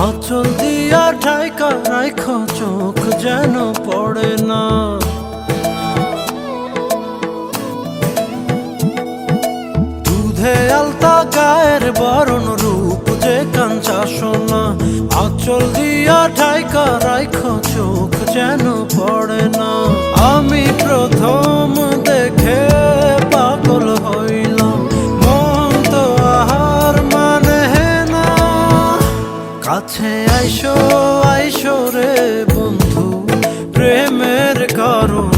আঁচল দিয়া ঢাকা রাখো চোখ যেন পড়ে না। দুধে আলতা গায়ের বরণ রূপ যে কাঞ্চা সোনা। আঁচল দিয়া ঢাকা রাখো চোখ যেন পড়ে না। আমি প্রথম দেখে পাগল হইলাম, মন তো আহার মানে না। কাছে আইসো আইসো রে বন্ধু, প্রেমের কারণ